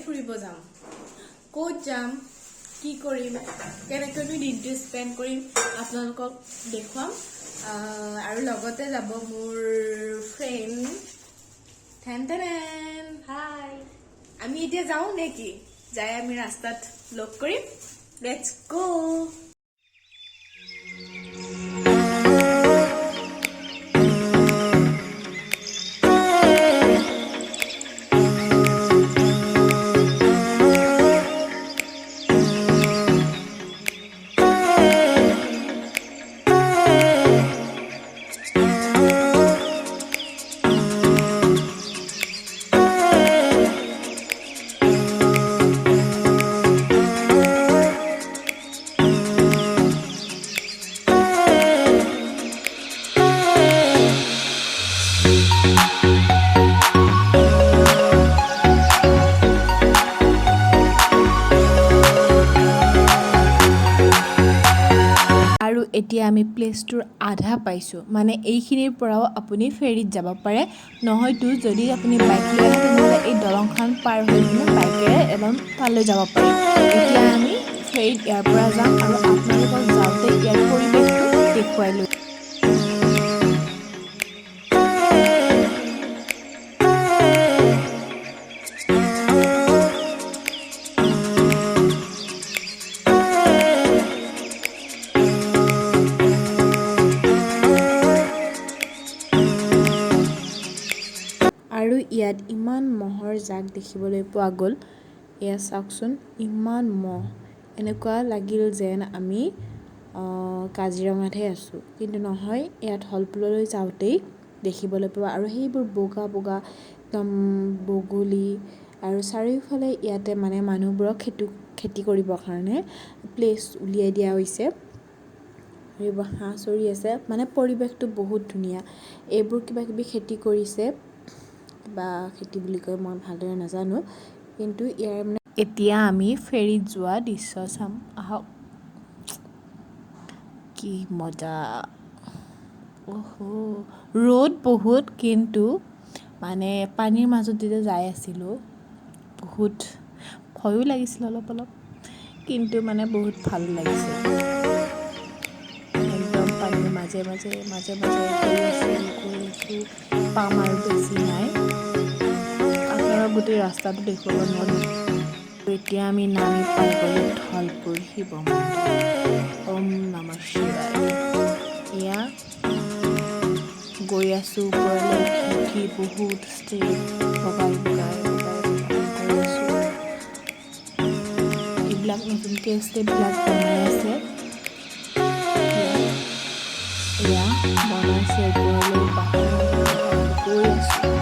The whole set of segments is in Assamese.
ফুৰিব যাম ক'ত যাম কি কৰিম কেনেকৈ দিনটো স্পেন্ড কৰিম আপোনালোকক দেখুৱাম আৰু লগতে যাব মোৰ ফ্ৰেন্ড ঠেনঠেন হাই আমি এতিয়া যাওঁ নেকি যাই আমি ৰাস্তাত লগ কৰিম লেটস গো আৰু এতিয়া আমি প্লেছটোৰ আধা পাইছোঁ মানে এইখিনিৰ পৰাও আপুনি ফেৰীত যাব পাৰে নহয়তো যদি আপুনি বাইক লৈ আহে তেনেহ'লে এই দলংখন পাৰ হৈ কিনে বাইকেৰে একদম তালৈ যাব পাৰে এতিয়া আমি ফেৰীত ইয়াৰ পৰা যাম আৰু আপোনালোকক যাওঁতে ইয়াৰ পৰিৱেশটো দেখুৱাই লৈ আৰু ইয়াত ইমান মহৰ জাক দেখিবলৈ পোৱা গ'ল এয়া চাওকচোন ইমান মহ এনেকুৱা লাগিল যেন আমি কাজিৰঙাতহে আছোঁ কিন্তু নহয় ইয়াত ধলপুৰলৈ যাওঁতেই দেখিবলৈ পোৱা আৰু সেইবোৰ বগা বগা একদম বগলী আৰু চাৰিওফালে ইয়াতে মানে মানুহবোৰক খেতি কৰিবৰ কাৰণে প্লেচ উলিয়াই দিয়া হৈছে এইবোৰ হাঁহ চৰি আছে মানে পৰিৱেশটো বহুত ধুনীয়া এইবোৰ কিবা কিবি খেতি কৰিছে বা খেতি বুলি কয় মই ভালদৰে নাজানো কিন্তু ইয়াৰ মানে এতিয়া আমি ফেৰীত যোৱা দৃশ্য চাম আহক কি মজা ওহো ৰ'দ বহুত কিন্তু মানে পানীৰ মাজত যেতিয়া যাই আছিলোঁ বহুত ভয়ো লাগিছিল অলপ অলপ কিন্তু মানে বহুত ভাল লাগিছিল একদম পানীৰ মাজে মাজে গৈ আছোঁ পাম আৰু বেছি নাই আপোনালোক গোটেই ৰাস্তাটো দেখুৱাব নোৱাৰিম এতিয়া আমি নামি পাই গ'লোঁ ধলপুৰ শিৱ মন্দিৰ ওম নমঃ শিৱায় এয়া গৈ আছোঁ ওপৰলৈ উঠি বহুত ষ্টেপ বগাই গৈ আছোঁ এইবিলাক নতুনকৈ ষ্টেপবিলাক বনাই আছে এয়া বনাইছে ওপৰলৈ পাহাৰ গৈ আছোঁ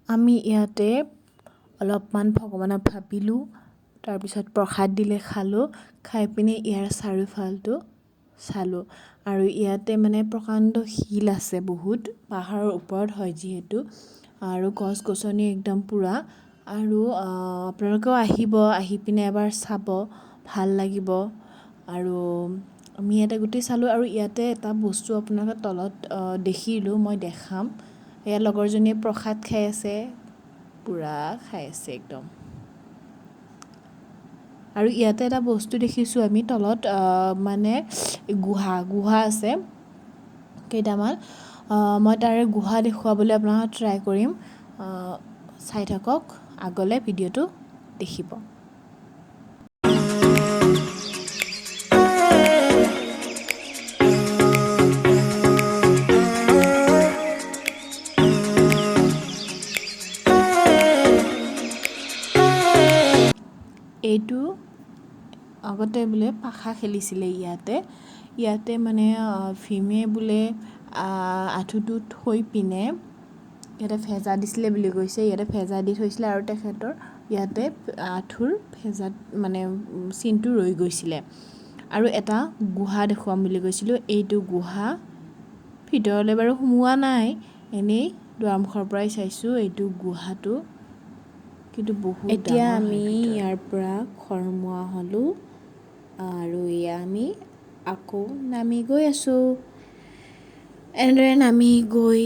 আমি ইয়াতে অলপমান ভগৱানক ভাবিলোঁ তাৰপিছত প্ৰসাদ দিলে খালোঁ খাই পিনে ইয়াৰ চাৰিওফালটো চালোঁ আৰু ইয়াতে মানে প্ৰকাণ্ড শিল আছে বহুত পাহাৰৰ ওপৰত হয় যিহেতু আৰু গছ গছনি একদম পুৰা আৰু আপোনালোকেও আহি পিনে এবাৰ চাব ভাল লাগিব আৰু আমি ইয়াতে গোটেই চালোঁ আৰু ইয়াতে এটা বস্তু আপোনালোকে তলত দেখিলোঁ মই দেখাম এয়া লগৰজনীয়ে প্ৰসাদ খাই আছে পুৰা খাই আছে একদম আৰু ইয়াতে এটা বস্তু দেখিছোঁ আমি তলত মানে গুহা আছে কেইটামান মই তাৰে গুহা দেখুৱাবলৈ আপোনাক ট্ৰাই কৰিম চাই থাকক, আগলৈ ভিডিঅ'টো দেখিব। এইটো আগতে বোলে পাশা খেলিছিলে ইয়াতে মানে ভীমে বোলে আঁঠুটো থৈ পিনে ইয়াতে ভেজা দিছিলে বুলি কৈছে। ইয়াতে ভেজা দি থৈছিলে আৰু তেখেতৰ ইয়াতে আঁঠুৰ ভেজাত মানে চিনটো ৰৈ গৈছিলে। আৰু এটা গুহা দেখুৱাম বুলি কৈছিলোঁ। এইটো গুহা ভিতৰলৈ বাৰু সোমোৱা নাই, এনেই দুৱাৰমুখৰ পৰাই চাইছোঁ এইটো গুহাটো, কিন্তু বহুত এতিয়া আমি ইয়াৰ পৰা খৰমুৱা হ'লোঁ আৰু এয়া আমি আকৌ নামি গৈ আছোঁ। এনেদৰে নামি গৈ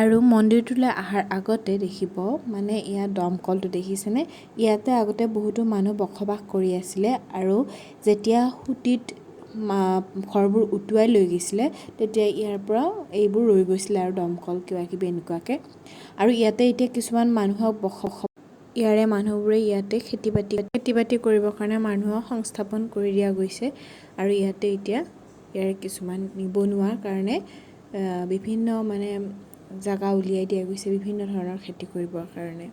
আৰু মন্দিৰটোলৈ অহাৰ আগতে দেখিব, মানে ইয়াত দমকলটো দেখিছেনে? ইয়াতে আগতে বহুতো মানুহ বসবাস কৰি আছিলে আৰু যেতিয়া সুতিত ঘৰবোৰ উটুৱাই লৈ গৈছিলে তেতিয়া ইয়াৰ পৰা এইবোৰ ৰৈ গৈছিলে আৰু দমকল কিবাকিবি এনেকুৱাকৈ। আৰু ইয়াতে এতিয়া কিছুমান মানুহক ইয়াৰে মানুহবোৰে ইয়াতে খেতি বাতি কৰিবৰ কাৰণে মানুহক সংস্থাপন কৰি দিয়া গৈছে। আৰু ইয়াতে এতিয়া ইয়াৰে কিছুমান নিবনুৱাৰ কাৰণে বিভিন্ন মানে জাগা উলিয়াই দিয়া গৈছে বিভিন্ন ধৰণৰ খেতি কৰিবৰ কাৰণে।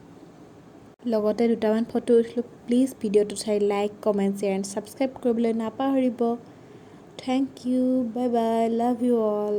লগতে দুটামান ফটো উঠিলোঁ। প্লিজ ভিডিঅ'টো চাই like, comment, share and subscribe কৰিবলৈ নাপাহৰিব। Thank you, bye bye, love you all.